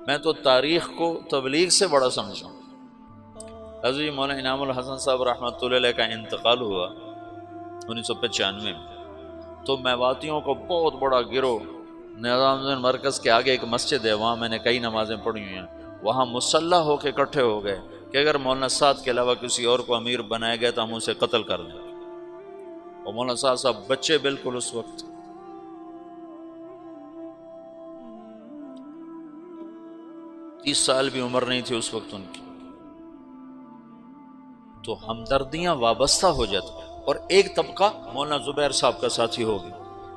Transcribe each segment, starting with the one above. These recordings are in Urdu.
میں تو تاریخ کو تبلیغ سے بڑا سمجھا ہوں۔ حضرت مولانا انعام الحسن صاحب رحمۃ اللہ علیہ کا انتقال ہوا 1995 میں، تو میواتیوں کو بہت بڑا گروہ نظام الدین مرکز کے آگے ایک مسجد ہے، وہاں میں نے کئی نمازیں پڑھی ہوئی ہیں، وہاں مسلح ہو کے اکٹھے ہو گئے کہ اگر مولانا سعد کے علاوہ کسی اور کو امیر بنایا گیا تو ہم اسے قتل کر دیں۔ اور مولانا سعد صاحب بچے بالکل اس وقت، 30 سال بھی عمر نہیں تھی اس وقت ان کی، تو ہمدردیاں وابستہ ہو جاتی۔ اور ایک طبقہ مولانا زبیر صاحب کا ساتھی ہوگی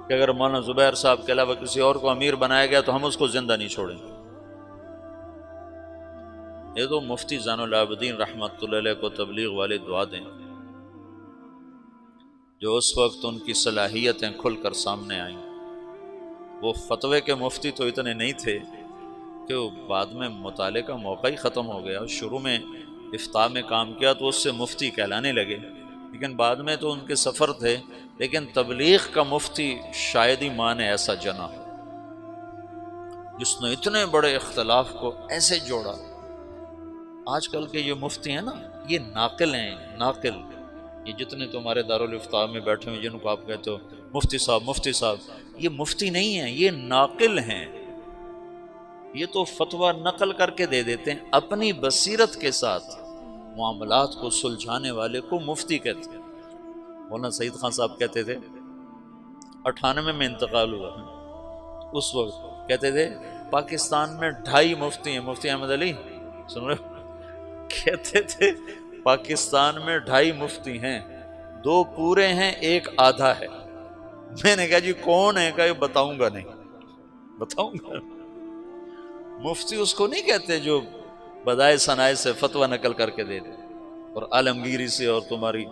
کہ اگر مولانا زبیر صاحب کے علاوہ کسی اور کو امیر بنایا گیا تو ہم اس کو زندہ نہیں چھوڑیں گے۔ یہ تو مفتی زین العابدین رحمۃ اللہ علیہ کو تبلیغ والے دعا دیں، جو اس وقت ان کی صلاحیتیں کھل کر سامنے آئیں۔ وہ فتوے کے مفتی تو اتنے نہیں تھے کہ وہ بعد میں مطالعے کا موقع ہی ختم ہو گیا، شروع میں افتاء میں کام کیا تو اس سے مفتی کہلانے لگے، لیکن بعد میں تو ان کے سفر تھے، لیکن تبلیغ کا مفتی شاید ہی ماں نے ایسا جنا جس نے اتنے بڑے اختلاف کو ایسے جوڑا۔ آج کل کے یہ مفتی ہیں نا، یہ ناقل ہیں، ناقل، یہ جتنے تمہارے دارالافتاء میں بیٹھے ہوئے جن کو آپ کہتے ہو مفتی صاحب مفتی صاحب، یہ مفتی نہیں ہیں، یہ ناقل ہیں۔ یہ تو فتویٰ نقل کر کے دے دیتے ہیں، اپنی بصیرت کے ساتھ معاملات کو سلجھانے والے کو مفتی کہتے ہیں۔ مولانا سعید خان صاحب کہتے تھے، 98 میں انتقال ہوا، اس وقت کہتے تھے پاکستان میں 2.5 مفتی ہیں، مفتی احمد علی سن رہے، کہتے تھے پاکستان میں 2.5 مفتی ہیں، 2 پورے ہیں 1 آدھا ہے۔ میں نے کہا جی کون ہے؟ کہ بتاؤں گا نہیں، بتاؤں گا۔ مفتی اس کو نہیں کہتے جو بدائے ثنائے سے فتویٰ نقل کر کے دے دے، اور عالمگیری سے اور تمہاری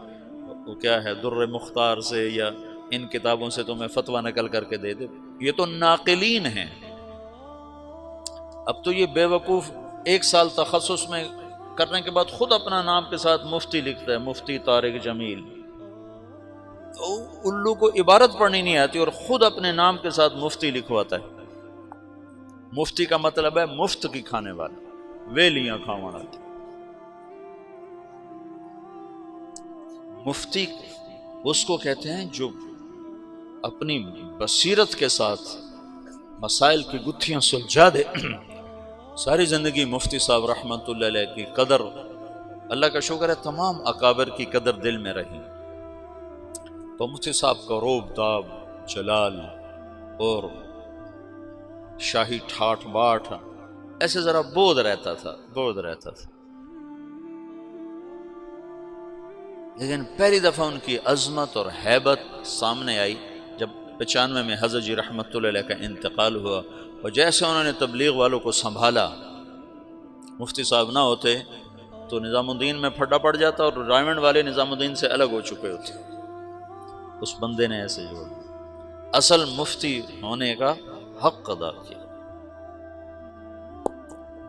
وہ کیا ہے در مختار سے یا ان کتابوں سے تمہیں فتویٰ نقل کر کے دے دے، یہ تو ناقلین ہیں۔ اب تو یہ بے وقوف 1 سال تخصص میں کرنے کے بعد خود اپنا نام کے ساتھ مفتی لکھتا ہے، مفتی طارق جمیل۔ الو کو عبارت پڑھنی نہیں آتی اور خود اپنے نام کے ساتھ مفتی لکھواتا ہے۔ مفتی کا مطلب ہے مفت کی کھانے والا، ویلیاں کھاوانا۔ مفتی اس کو کہتے ہیں جو اپنی بصیرت کے ساتھ مسائل کی گتھیاں سلجھا دے۔ ساری زندگی مفتی صاحب رحمۃ اللہ علیہ کی قدر، اللہ کا شکر ہے تمام اکابر کی قدر دل میں رہی، تو مفتی صاحب کا روب داب، جلال اور شاہی ٹھاٹ باٹ ایسے ذرا بود رہتا تھا، بود رہتا تھا، لیکن پہلی دفعہ ان کی عظمت اور ہیبت سامنے آئی جب 95 میں حضرت جی رحمۃ اللہ علیہ کا انتقال ہوا، اور جیسے انہوں نے تبلیغ والوں کو سنبھالا، مفتی صاحب نہ ہوتے تو نظام الدین میں پھڈا پڑ جاتا اور رائمنڈ والے نظام الدین سے الگ ہو چکے ہوتے۔ اس بندے نے ایسے جوڑ اصل مفتی ہونے کا حق ادا کیا،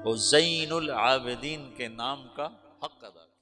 وہ زین العابدین کے نام کا حق ادا کیا۔